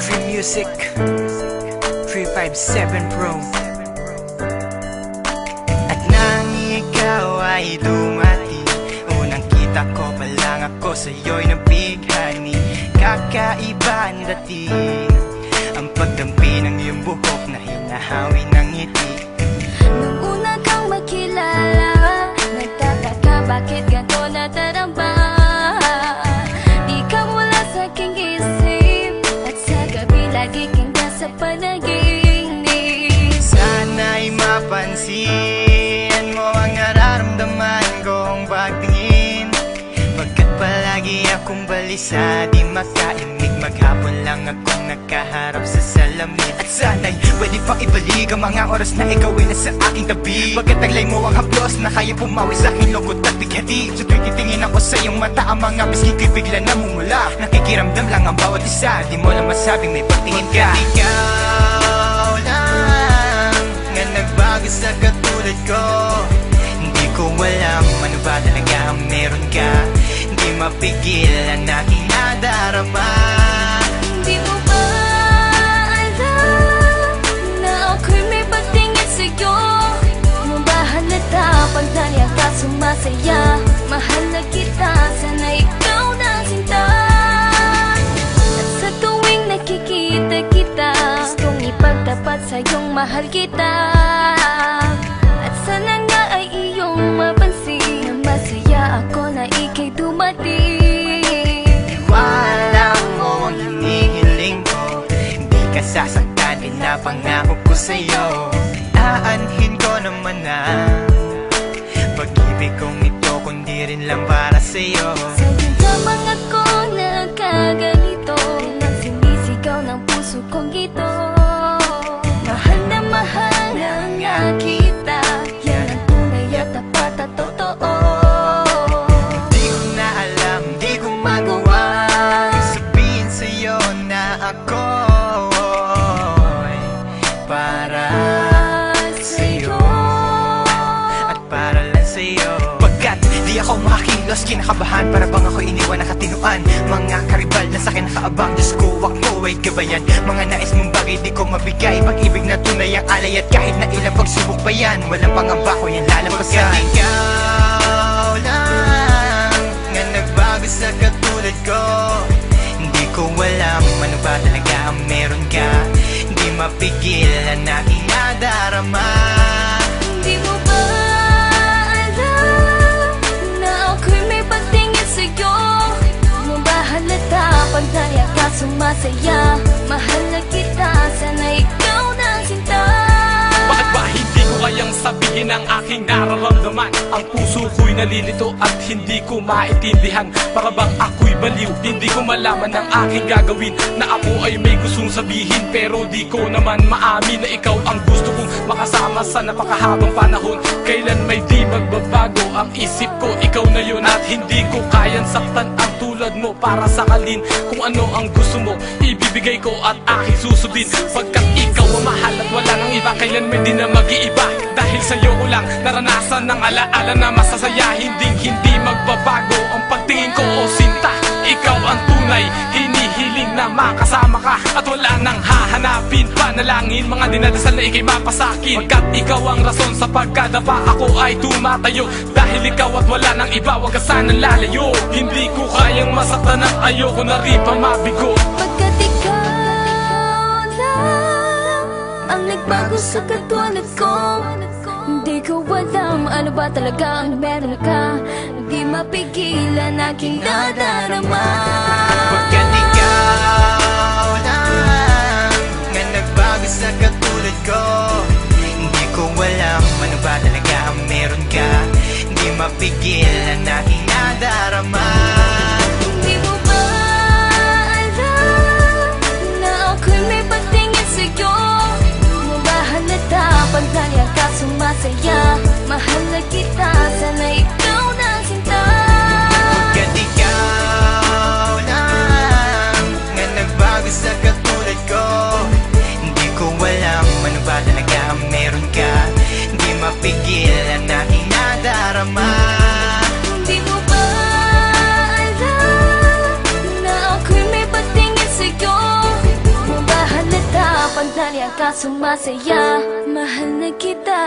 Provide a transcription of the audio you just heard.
Free Music 357 Pro. At nang ikaw ay dumati, unang kita ko pa lang ako sa'yo'y nabighani. Kakaiba ang dating, ang pagdampi ng iyong buhok na hinahawi ng ngiti. Nung una kang makilala, nagtataka bakit ganito nadarama. Di ka wala sa aking isip, at sa gabi lagi kang nasa panaginip. Sana'y mapansin mo ang nararamdaman kong pagtingin, pagkat palagi akong balisa, di makaimik. Maghapon lang akong nakaharap sa salamin. At sana'y pwede pang ibalik ang mga oras na ikaw ay nasa aking tabi, pagkat taglay mo ang haplos na kaya pumawi sa aking lungkot at bighati. So tuwing titingin ako sa iyong mata, ang mga bisgi ko'y bigla namumula. Nakikiramdam lang ang bawat isa, di mo lang masabing may pagtingin ka. Ikaw lang nga nagbago sa katulad ko. Hindi ko alam ano ba talaga ang meron ka. Hindi mapigil ang aking nadarama. Di mo ba alam na ako'y may pagtingin sa'yo? Di mo ba halata pag nariyan ka sumasaya? Mahal na kita, sana ikaw na sinta. At sa tuwing nakikita kita, gustong ipagtapat sa'yong mahal kita. At sana nga ay iyong mapansin na masaya ako na ika'y dumating. Wala mo ang hinihiling ko, hindi ka sasaktan, pinapangako ko sa'yo. Aanhin ko naman na pag-ibig kong ito, kundi rin lang para sa'yo. Sa'yo lamang ako nagkaganito, nang sinisigaw ng puso kong ito. Mahal na nga kita, yan ang tunay at tapat at totoo. Di ko na alam, di ko magawa sabihin sa'yo na ako'y para sa'yo at para lang sa'yo. Pagkat di ako makakilos, kinakabahan, para bang ako'y iniwan na katinuan. Mga karibal na sa'kin nakaabang, Diyos ko ako ay gabayan. Mga nais mong bagay di ko mabigay, pag-ibig na tunay ang alay. At kahit na ilang pagsubok pa yan, walang pangamba ko yan lalampasan. Pagkat ikaw lang nga nagbago sa katulad ko, hindi ko alam ano ba talaga ang meron ka. Hindi mapigil ang aking nadarama. Di mo ba alam na ako'y may pagtingin sa'yo? Di mo ba halata pag nariyan ka sumasaya? Mahal na kita, sana ikaw na sinta. Bakit ba hindi ko kayang sabihin ang aking nararamdaman? Ang puso ko'y nalilito at hindi ko maintindihan. Para bang ako'y baliw, hindi ko malaman ang aking gagawin. Na ako ay may gustong sabihin, pero di ko naman maamin na ikaw ang gusto kong makasama sa napakahabang panahon. Kailan may di magbabago ang isip ko, ikaw na yun. At hindi ko kayang saktan ang tulad mo para sakalin. Kung ano ang gusto mo, ibibigay ko at aking susundin. Pagkat ikaw ang mahal at wala nang iba, kailan may di na mag-iiba. Dahil sa'yo ko lang naranasan ng alaala na masasaya. Hindi magbabago ang pagtingin ko, o sinta. Ikaw ang tunay, hinihiling na makasama ka. At wala nang hahanapin, panalangin, mga dinadasal na ikay mapasakin. Pagkat ikaw ang rason sa pagkadapa, ako ay tumatayo. Dahil ikaw at wala nang iba, wag ka sanang lalayo. Hindi ko kayang masaktan at ayoko na rin pa mabigo. Pagkat ikaw lang ang nagbago sa katulad ko, hindi ko alam ano ba talaga ang meron ka. Hindi mapigilan aking nadarama. Pagkat ikaw lang nga nagbago sa katulad ko, hindi ko alam ano ba talaga ang meron ka. Hindi mapigil ang aking nadarama. Di mo ba alam na ako'y may pagtingin sa'yo? Di mo ba halata pag nariyan ka sumasaya? Mahal na kita, sana ikaw na sinta. Pagkat ikaw lang nga nagbago sa katulad ko, hindi ko alam ano ba talaga ang meron ka. Hindi mapigil ang aking nadarama. Di mo ba alam na ako'y may pagtingin sa'yo? Di mo ka sumasaya. Mahal na kita.